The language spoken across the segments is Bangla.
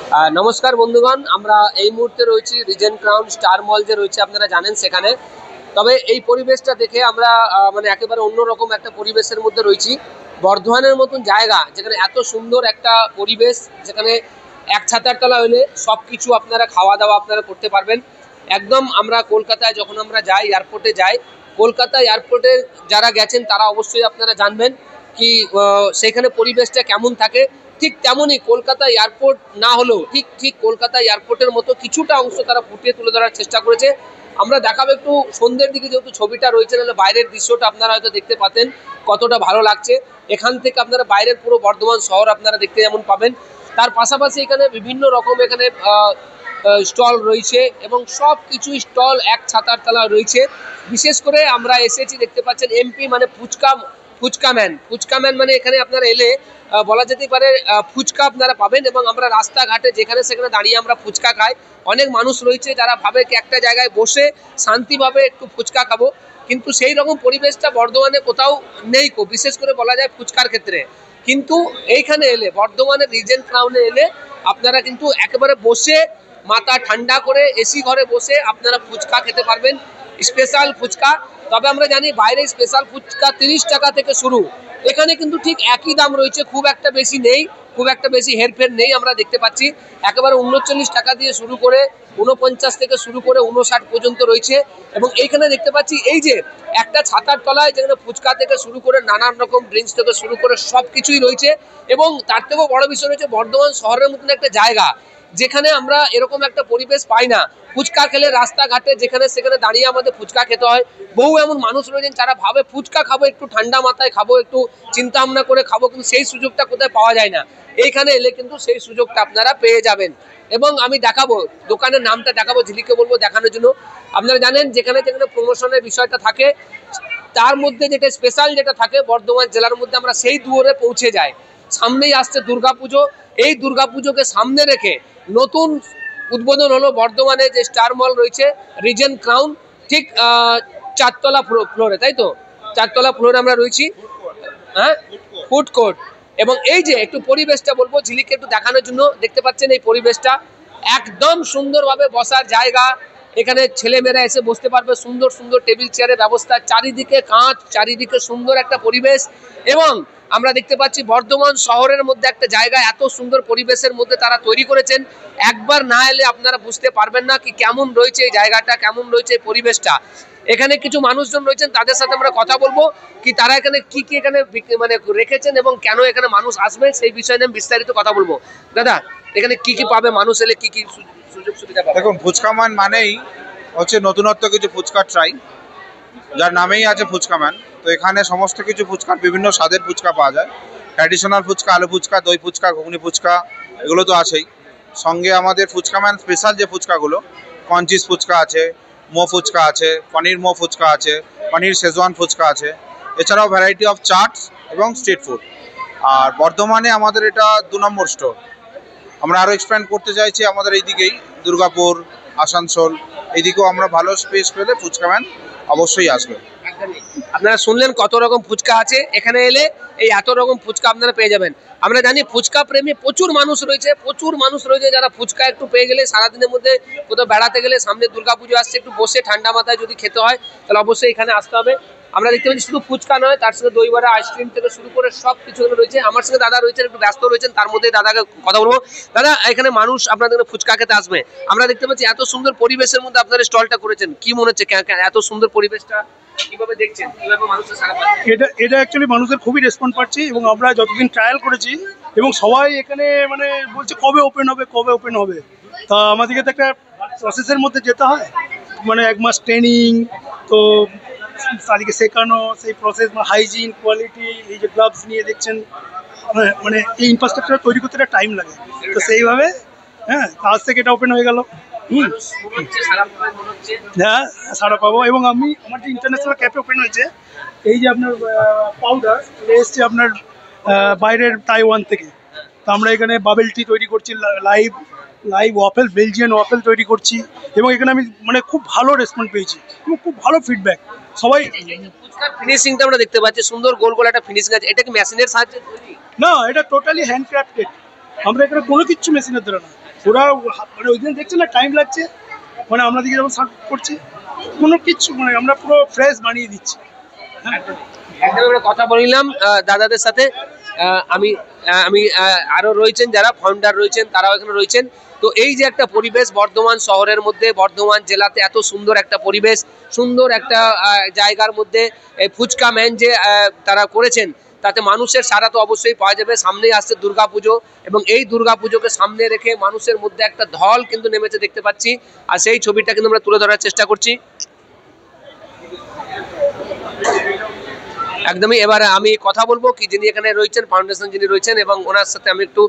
নমস্কার বন্ধুগণ, আমরা এই মুহূর্তে রয়েছি রিজেন্ট ক্রাউন স্টার মল যে রয়েছে আপনারা জানেন সেখানে। তবে এই পরিবেশটা দেখে আমরা মানে একেবারে অন্যরকম একটা পরিবেশের মধ্যে রয়েছি। বর্ধমানের মতন জায়গা যেখানে এত সুন্দর একটা পরিবেশ, যেখানে এক ছাতার তলা হলে সব কিছু আপনারা খাওয়া দাওয়া আপনারা করতে পারবেন। একদম আমরা কলকাতায় যখন আমরা যাই, এয়ারপোর্টে যাই, কলকাতা এয়ারপোর্টে যারা গেছেন তারা অবশ্যই আপনারা জানবেন কি সেখানে পরিবেশটা কেমন থাকে। ঠিক তেমনই কলকাতা এয়ারপোর্ট না হলেও ঠিক ঠিক কলকাতা এয়ারপোর্টের মতো কিছুটা অংশ তারা ফুটিয়ে তুলে ধরার চেষ্টা করেছে। আমরা দেখাবো একটু সন্ধ্যের দিকে, যেহেতু ছবিটা রয়েছে, নাহলে বাইরের দৃশ্যটা আপনারা হয়তো দেখতে পাতেন কতটা ভালো লাগছে। এখান থেকে আপনারা বাইরের পুরো বর্ধমান শহর আপনারা দেখতে যেমন পাবেন, তার পাশাপাশি এখানে বিভিন্ন রকম এখানে স্টল রয়েছে এবং সব কিছু স্টল এক ছাতার তলা রয়েছে। বিশেষ করে আমরা এসেছি, দেখতে পাচ্ছেন এমপি মানে ফুচকাম্যান মানে এখানে আপনারা এলে বলা যেতে পারে ফুচকা আপনারা পাবেন। এবং আমরা রাস্তাঘাটে যেখানে সেখানে দাঁড়িয়ে আমরা ফুচকা খাই। অনেক মানুষ রয়েছে যারা ভাবে কি একটা জায়গায় বসে শান্তিভাবে একটু ফুচকা খাবো, কিন্তু সেই রকম পরিবেশটা বর্ধমানে কোথাও নেই, বিশেষ করে বলা যায় ফুচকার ক্ষেত্রে। কিন্তু এইখানে এলে, বর্ধমানের রিজেন্ট ক্রাউনে এলে আপনারা কিন্তু একেবারে বসে মাথা ঠান্ডা করে এসি ঘরে বসে আপনারা ফুচকা খেতে পারবেন, স্পেশাল ফুচকা। তবে আমরা জানি বাইরে স্পেশাল ফুচকা 30 টাকা থেকে শুরু, এখানে কিন্তু ঠিক একই দাম রয়েছে, খুব একটা বেশি নেই, খুব একটা বেশি হেরফের নেই। আমরা দেখতে পাচ্ছি একেবারে 39 টাকা দিয়ে শুরু করে 49 থেকে শুরু করে 59 পর্যন্ত রয়েছে। এবং এইখানে দেখতে পাচ্ছি এই যে একটা ছাতার তলায় যেখানে ফুচকা থেকে শুরু করে নানান রকম ড্রিঙ্কস থেকে শুরু করে সব কিছুই রয়েছে। এবং তার থেকেও বড় বিষয় রয়েছে, বর্ধমান শহরের মতন একটা জায়গা যেখানে আমরা এরকম একটা পরিবেশ পাই না। ফুচকা খেলে রাস্তাঘাটে যেখানে সেখানে দাঁড়িয়ে আমাদের ফুচকা খেতে হয়। বহু এমন মানুষ রয়েছেন যারা ভাবে ফুচকা খাবো, একটু ঠান্ডা মাথায় খাবো, একটু চিন্তা ভাবনা করে খাবো, কিন্তু সেই সুযোগটা কোথায় পাওয়া যায় না। এইখানে এলে কিন্তু সেই সুযোগটা আপনারা পেয়ে যাবেন। এবং আমি দেখাবো দোকানের নামটা, দেখাবো ঝিলিকে বলবো দেখানোর জন্য। আপনারা জানেন যেখানে যেখানে প্রমোশনের বিষয়টা থাকে, তার মধ্যে যেটা স্পেশাল যেটা থাকে বর্ধমান জেলার মধ্যে, আমরা সেই দুয়ারে পৌঁছে যাই। সামনেই আসছে দুর্গাপুজো, এই দুর্গাপুজোকে সামনে রেখে নতুন উদ্বোধন হলো বর্ধমানে যে স্টার মল রয়েছে রিজেন্ট ক্রাউন, ঠিক 4তলা ফ্লোরে, তাই তো? 4তলা ফ্লোরে আমরা রয়েছি, হ্যাঁ, ফুড কোর্ট। এবং এই যে একটু পরিবেশটা বলবো ঝিলিকে একটু দেখানোর জন্য, দেখতে পাচ্ছেন এই পরিবেশটা একদম সুন্দরভাবে বসার জায়গা। এখানে ছেলেমেয়েরা এসে বসতে পারবে, সুন্দর সুন্দর টেবিল চেয়ারের ব্যবস্থা, চারিদিকে কাঁচ, চারিদিকে সুন্দর একটা পরিবেশ। এবং আমরা দেখতে পাচ্ছি বর্ধমান শহরের মধ্যে একটা জায়গা এত সুন্দর পরিবেশের মধ্যে তারা তৈরি করেছেন, একবার না এলে আপনারা বুঝতে পারবেন না কি কেমন রয়েছে এই জায়গাটা, কেমন রয়েছে এই পরিবেশটা। এখানে কিছু মানুষজন রয়েছেন, তাদের সাথে আমরা কথা বলবো কি তারা এখানে কি কি এখানে মানে রেখেছেন এবং কেন এখানে মানুষ আসবে, সেই বিষয়ে নিয়ে বিস্তারিত কথা বলবো। দাদা, এখানে কি কি পাবে মানুষ এলে, কি কি সুযোগ সুবিধা পাবে? দেখুন, ফুচকামান মানেই হচ্ছে নতুনত্ব কিছু ফুচকা ট্রাই, যার নামেই আছে ফুচকাম্যান। তো এখানে সমস্ত কিছু ফুচকার বিভিন্ন স্বাদের ফুচকা পাওয়া যায়। ট্র্যাডিশনাল ফুচকা, আলু ফুচকা, দই ফুচকা, ঘুগনি ফুচকা, এগুলো তো আছেই। সঙ্গে আমাদের ফুচকাম্যান স্পেশাল যে ফুচকাগুলো, কঞ্চিস ফুচকা আছে, মো ফুচকা আছে, পনির মো ফুচকা আছে, পনির শেজওয়ান ফুচকা আছে, এছাড়াও ভ্যারাইটি অফ চাটস এবং স্ট্রিট ফুড। আর বর্ধমানে আমাদের এটা 2 নম্বর স্টোর। আমরা আরও এক্সপ্যান্ড করতে চাইছি আমাদের এইদিকেই, দুর্গাপুর, আসানসোল, এইদিকেও আমরা ভালো স্পেস পেলে ফুচকাম্যান অবশ্যই আসবে। আপনারা শুনলেন কত রকম ফুচকা আছে, এখানে এলে এই এত রকম ফুচকা আপনারা পেয়ে যাবেন। আমরা জানি ফুচকা প্রেমী প্রচুর মানুষ রয়েছে যারা ফুচকা একটু পেয়ে গেলে সারাদিনের মধ্যে কোথাও বেড়াতে গেলে, সামনে দুর্গাপুজো আসছে, একটু বসে ঠান্ডা মাথায় যদি খেতে হয় তাহলে অবশ্যই এখানে আসতে হবে। আমরা দেখতে পাচ্ছি শুধু ফুচকা নয়, তার সঙ্গে দই বড়া, আইসক্রিম থেকে শুরু করে সব কিছু রয়েছে। আমার সঙ্গে দাদা রয়েছেন, একটু ব্যস্ত রয়েছেন, তার মধ্যে দাদাকে কথা বলবো। দাদা, এখানে মানুষ আপনাদের ফুচকা খেতে আসবে, আমরা দেখতে পাচ্ছি এত সুন্দর পরিবেশের মধ্যে আপনারা স্টলটা করেছেন, কি মনে হচ্ছে এত সুন্দর পরিবেশটা কিভাবে দেখছেন, কিভাবে মানুষের সাড়া পাচ্ছে? এটা অ্যাকচুয়ালি মানুষের খুবই রেসপন্স পাচ্ছি এবং আমরা যতদিন ট্রায়াল করেছি এবং সবাই এখানে মানে বলছে কবে ওপেন হবে। তা আমাদেরকে তো একটা প্রসেসের মধ্যে যেতে হয়, মানে 1 মাস ট্রেনিং, তো তাদেরকে শেখানো, সেই প্রসেস, হাইজিন, কোয়ালিটি, এই যে গ্লাভস নিয়ে দেখছেন, মানে এই ইনফ্রাস্ট্রাকচার তৈরি করতে একটা টাইম লাগে। তো সেইভাবে হ্যাঁ, আজ থেকে এটা ওপেন হয়ে গেল। হ্যাঁ, সাড়া পাবো। এবং আমার যে ইন্টারন্যাশনাল ক্যাফে ওপেন হয়েছে, এই যে আপনার পাউডার এসছে আপনার বাইরের তাইওয়ান থেকে। তো আমরা এখানে বাবেল টি তৈরি করছি, লাইভ ওয়াফেল, বেলজিয়ান ওয়াফেল তৈরি করছি। এবং এখানে আমি মানে খুব ভালো রেসপন্স পেয়েছি এবং খুব ভালো ফিডব্যাক। সবাই ফিনিশিংটা আমরা দেখতে পাচ্ছি, সুন্দর গোল গোল একটা ফিনিশিং আছে, এটা কি মেশিনের সাহায্যে তৈরি? না, এটা টোটালি হ্যান্ডক্রাফটেড। আমরা এখানে কোনো কিচ্ছু মেশিনের দ্বারা না, ওরা মানে ওই দিন দেখছে না টাইম লাগছে, মানে আমরা দিকে যখন সার্ভ করছি কোনো কিচ্ছু মানে আমরা পুরো ফ্রেশ বানিয়ে দিচ্ছি। একদম আমরা কথা বলিলাম দাদাদের সাথে। আমি আমি আরো রয়েছেন যারা ফাউন্ডার রয়েছেন, তারাও এখানে রয়েছেন। তো এই যে একটা পরিবেশ বর্ধমান শহরের মধ্যে, বর্ধমান জেলাতে এত সুন্দর একটা পরিবেশ, সুন্দর একটা জায়গার মধ্যে এই ফুচকা ম্যান যে তারা করেছেন, তাতে মানুষের সাড়া তো অবশ্যই পাওয়া যাবে। সামনেই আসছে দুর্গাপুজো, এবং এই দুর্গাপুজোকে সামনে রেখে মানুষের মধ্যে একটা ঢল কিন্তু নেমেছে দেখতে পাচ্ছি, আর সেই ছবিটা কিন্তু আমরা তুলে ধরার চেষ্টা করছি। একদমই। এবারে আমি কথা বলবো কি যিনি এখানে রয়েছেন, ফাউন্ডেশন যিনি রয়েছেন, এবং ওনার সাথে আমি একটু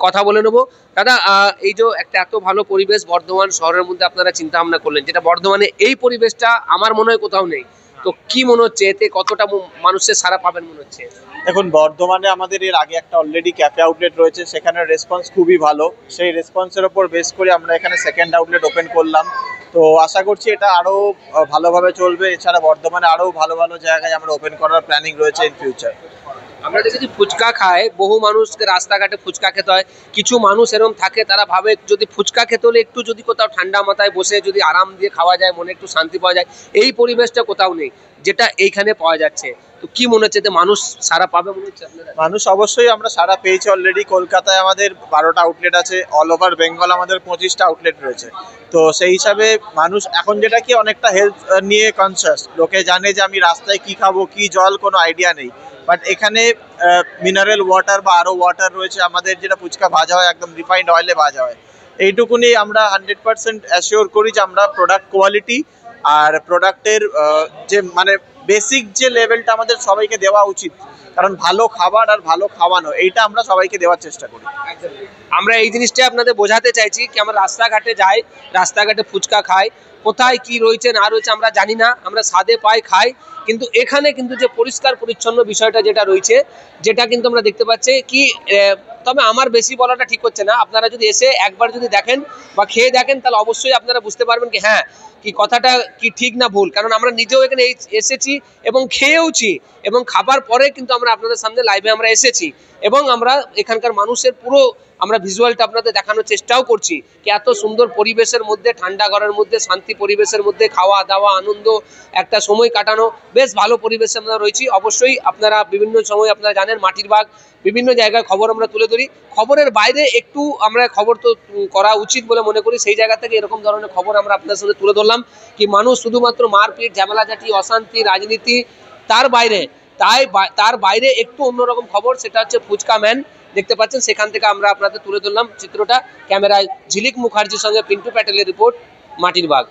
কথা বলে নেবো। দাদা, এই যে একটা এত ভালো পরিবেশ বর্ধমান শহরের মধ্যে আপনারা চিন্তা ভাবনা করলেন, যেটা বর্ধমানে এই পরিবেশটা আমার মনে হয় কোথাও নেই, তো কি মনে হচ্ছে এতে কতটা মানুষের সাড়া পাবেন মনে হচ্ছে? এখন বর্ধমানে আমাদের এর আগে একটা অলরেডি ক্যাফে আউটলেট রয়েছে, সেখানে রেসপন্স খুবই ভালো। সেই রেসপন্সের ওপর বেস করে আমরা এখানে সেকেন্ড আউটলেট ওপেন করলাম। তো আশা করছি এটা আরও ভালোভাবে চলবে। এছাড়া বর্ধমানে আরও ভালো ভালো জায়গায় আমরা ওপেন করার প্ল্যানিং রয়েছে ইন ফিউচার। আমরা দেখেছি ফুচকা খায়, বহু মানুষকে রাস্তাঘাটে ফুচকা খেতে হয়। কিছু মানুষ এরকম থাকে, তারা ভাবে যদি ফুচকা খেতে হলে একটু যদি কোথাও ঠান্ডা মাথায় বসে যদি আরাম দিয়ে খাওয়া যায়, মনে একটু শান্তি পাওয়া যায়, এই পরিবেশটা কোথাও নেই, যেটা এইখানে পাওয়া যাচ্ছে। তো কি মনে হচ্ছে মানুষ সারা পাবে মনে হচ্ছে আপনারা? মানুষ অবশ্যই আমরা সারা পেয়েছি অলরেডি। কলকাতায় আমাদের 12টা আউটলেট আছে, অল ওভার বেঙ্গল আমাদের 25টা আউটলেট রয়েছে। তো সেই হিসাবে মানুষ এখন যেটা কি অনেকটা হেলথ নিয়ে কনসিয়াস, লোকে জানে যে আমি রাস্তায় কি খাবো কি জল কোনো আইডিয়া নেই, বাট এখানে মিনারেল ওয়াটার বা আরও ওয়াটার রয়েছে। আমাদের যেটা ফুচকা ভাজা হয় একদম রিফাইন্ড অয়েলে ভাজা হয়। এইটুকুনি আমরা 100% অ্যাসিওর করি যে আমরা প্রোডাক্ট কোয়ালিটি আর প্রোডাক্টের যে মানে বেসিক যে লেভেলটা আমাদের সবাইকে দেওয়া উচিত, কারণ ভালো খাবার আর ভালো খাওয়ানো এইটা আমরা সবাইকে দেওয়ার চেষ্টা করি। আমরা এই জিনিসটা আপনাদের বোঝাতে চাইছি কি আমরা রাস্তাঘাটে যাই, রাস্তাঘাটে ফুচকা খাই, কোথায় কি রয়েছে না রয়েছে আমরা জানি না, আমরা স্বাদে পাই খাই, কিন্তু এখানে কিন্তু যে পরিষ্কার পরিচ্ছন্ন বিষয়টা যেটা রয়েছে, যেটা কিন্তু আমরা দেখতে পাচ্ছি কি। তবে আমার বেশি বলাটা ঠিক হচ্ছে না, আপনারা যদি এসে একবার যদি দেখেন বা খেয়ে দেখেন, তাহলে অবশ্যই আপনারা বুঝতে পারবেন কি হ্যাঁ কি কথাটা কি ঠিক না ভুল। কারণ আমরা নিজেও এখানে এসেছি এবং খেয়েওছি, এবং খাবার পরে কিন্তু আমরা আপনাদের সামনে লাইভে আমরা এসেছি, এবং আমরা এখানকার মানুষের পুরো আমরা ভিজুয়ালটা আপনাদের দেখানোর চেষ্টাও করছি কি এত সুন্দর পরিবেশের মধ্যে, ঠান্ডা ঘরের মধ্যে, শান্তি পরিবেশের মধ্যে খাওয়া দাওয়া আনন্দ একটা সময় কাটানো, বেশ ভালো পরিবেশে আমরা রয়েছি। অবশ্যই আপনারা বিভিন্ন সময় আপনারা জানেন মাটির বাগ বিভিন্ন জায়গায় খবর আমরা তুলে ধরি, খবরের বাইরে একটু আমরা খবর তো করা উচিত বলে মনে করি। সেই জায়গা থেকে এরকম ধরনের খবর আমরা আপনাদের সাথে তুলে ধরলাম কি মানুষ শুধুমাত্র মারপিট, ঝামেলাঝাটি, অশান্তি, রাজনীতি তার বাইরে একটু অন্যরকম খবর, সেটা হচ্ছে ফুচকা ম্যান দেখতে পাচ্ছেন। সেখান থেকে আমরা আপনাদের তুলে ধরলাম চিত্রটা। ক্যামেরায় ঝিলিক মুখার্জির সঙ্গে পিন্টু প্যাটেলের রিপোর্ট, মাটির বাগ।